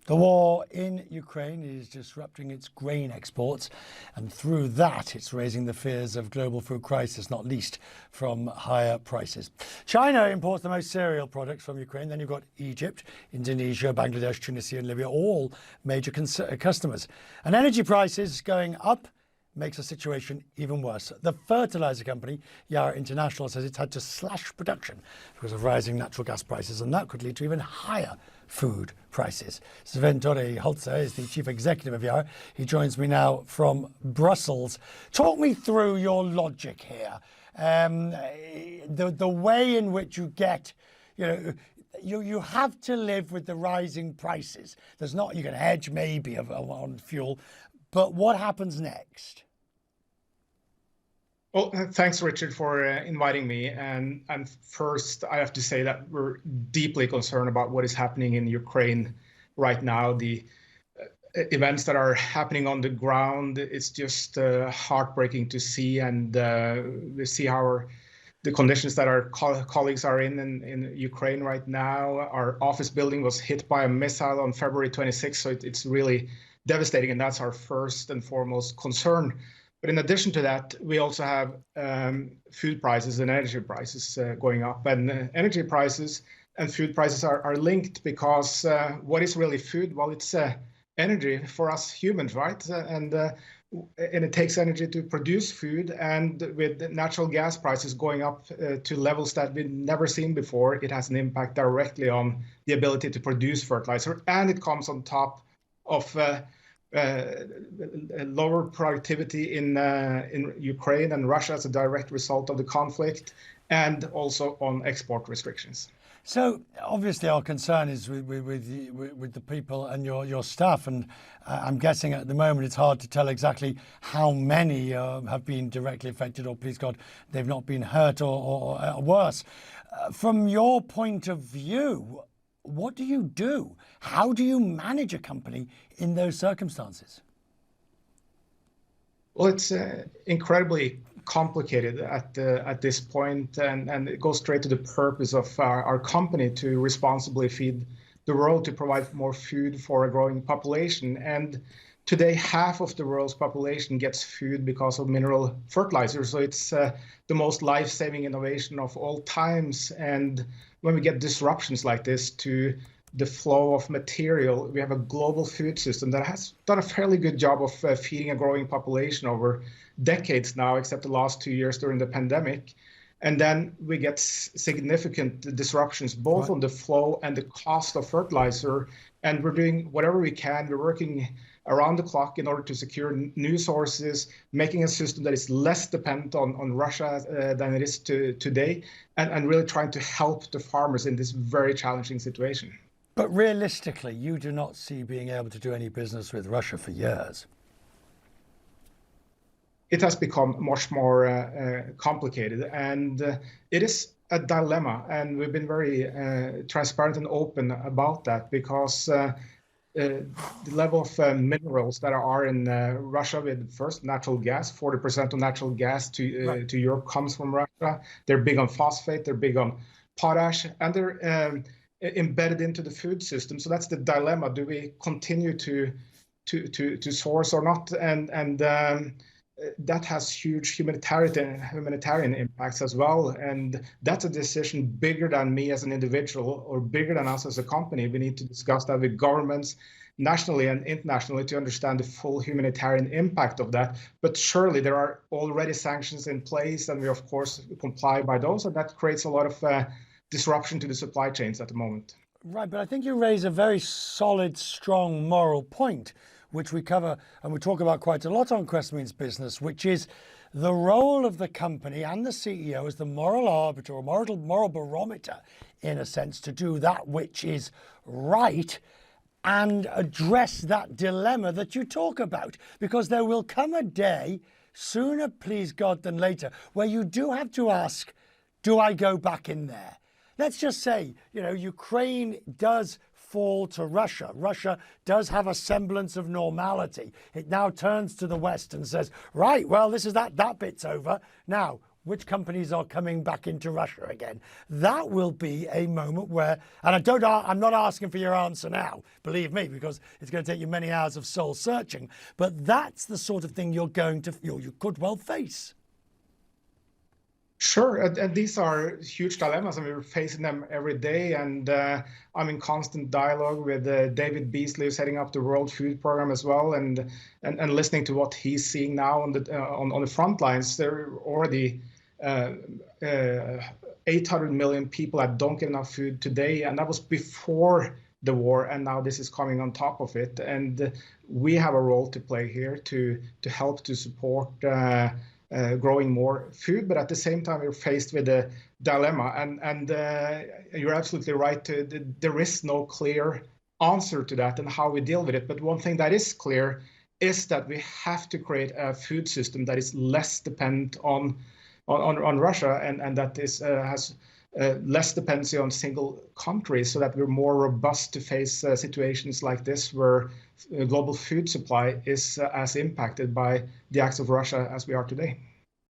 The war in Ukraine is disrupting its grain exports, and through that it's raising the fears of global food crisis, not least from higher prices. China imports the most cereal products from Ukraine. Then you've got Egypt, Indonesia, Bangladesh, Tunisia and Libya, all major customers. And energy prices going up makes the situation even worse. The fertilizer company, Yara International, says it's had to slash production because of rising natural gas prices, and that could lead to even higher food prices. Svein Holsether is the chief executive of Yara. He joins me now from Brussels. Talk me through your logic here. The way in which you get, you have to live with the rising prices. There's not, you can hedge maybe on fuel, but what happens next? Well, thanks, Richard, for inviting me. And first, I have to say that we're deeply concerned about what is happening in Ukraine right now. The events that are happening on the ground, it's just heartbreaking to see. And we see how the conditions that our colleagues are in Ukraine right now. Our office building was hit by a missile on February 26th, so it's really devastating. And that's our first and foremost concern. But in addition to that, we also have food prices and energy prices going up. And energy prices and food prices are linked because what is really food? Well, it's energy for us humans, right? And it takes energy to produce food. And with natural gas prices going up to levels that we've never seen before, it has an impact directly on the ability to produce fertilizer. And it comes on top of lower productivity in Ukraine and Russia as a direct result of the conflict, and also on export restrictions. So obviously our concern is with the people and your staff, and I'm guessing at the moment it's hard to tell exactly how many have been directly affected, or please God, they've not been hurt or worse. From your point of view, what do you do? How do you manage a company in those circumstances? Well, it's incredibly complicated at this point, and it goes straight to the purpose of our company to responsibly feed the world, to provide more food for a growing population. And today, half of the world's population gets food because of mineral fertilizer. So it's the most life-saving innovation of all times. And when we get disruptions like this to the flow of material, we have a global food system that has done a fairly good job of feeding a growing population over decades now, except the last 2 years during the pandemic. And then we get significant disruptions, both on the flow and the cost of fertilizer. And we're doing whatever we can. We're working around the clock in order to secure new sources, making a system that is less dependent on Russia than it is today, and really trying to help the farmers in this very challenging situation. But realistically, you do not see being able to do any business with Russia for years. It has become much more complicated, and it is a dilemma. And we've been very transparent and open about that, because the level of minerals that are in Russia, with first natural gas, 40% of natural gas to Europe comes from Russia. They're big on phosphate, they're big on potash, and they're embedded into the food system. So that's the dilemma. Do we continue to source or not? And that has huge humanitarian impacts as well. And that's a decision bigger than me as an individual, or bigger than us as a company. We need to discuss that with governments nationally and internationally to understand the full humanitarian impact of that. But surely there are already sanctions in place, and we of course comply by those, and that creates a lot of disruption to the supply chains at the moment. Right, but I think you raise a very solid, strong moral point, which we cover and we talk about quite a lot on Quest Means Business, which is the role of the company and the CEO as the moral arbiter, or moral barometer, in a sense, to do that which is right and address that dilemma that you talk about. Because there will come a day, sooner, please God, than later, where you do have to ask, do I go back in there? Let's just say, Ukraine does fall to Russia. Russia does have a semblance of normality. It now turns to the West and says, right, well, this is that bit's over. Now, which companies are coming back into Russia again. That will be a moment where, and I'm not asking for your answer now, believe me, because it's going to take you many hours of soul searching, but that's the sort of thing you could well face. Sure, and these are huge dilemmas, and we're facing them every day. And I'm in constant dialogue with David Beasley, who's heading up the World Food Program as well, and listening to what he's seeing now on the front lines. There are already 800 million people that don't get enough food today, and that was before the war, and now this is coming on top of it. And we have a role to play here to help to support growing more food, but at the same time we're faced with a dilemma, and you're absolutely right. There is no clear answer to that and how we deal with it. But one thing that is clear is that we have to create a food system that is less dependent on Russia, and that has less dependency on single countries, so that we're more robust to face situations like this, where global food supply is as impacted by the acts of Russia as we are today.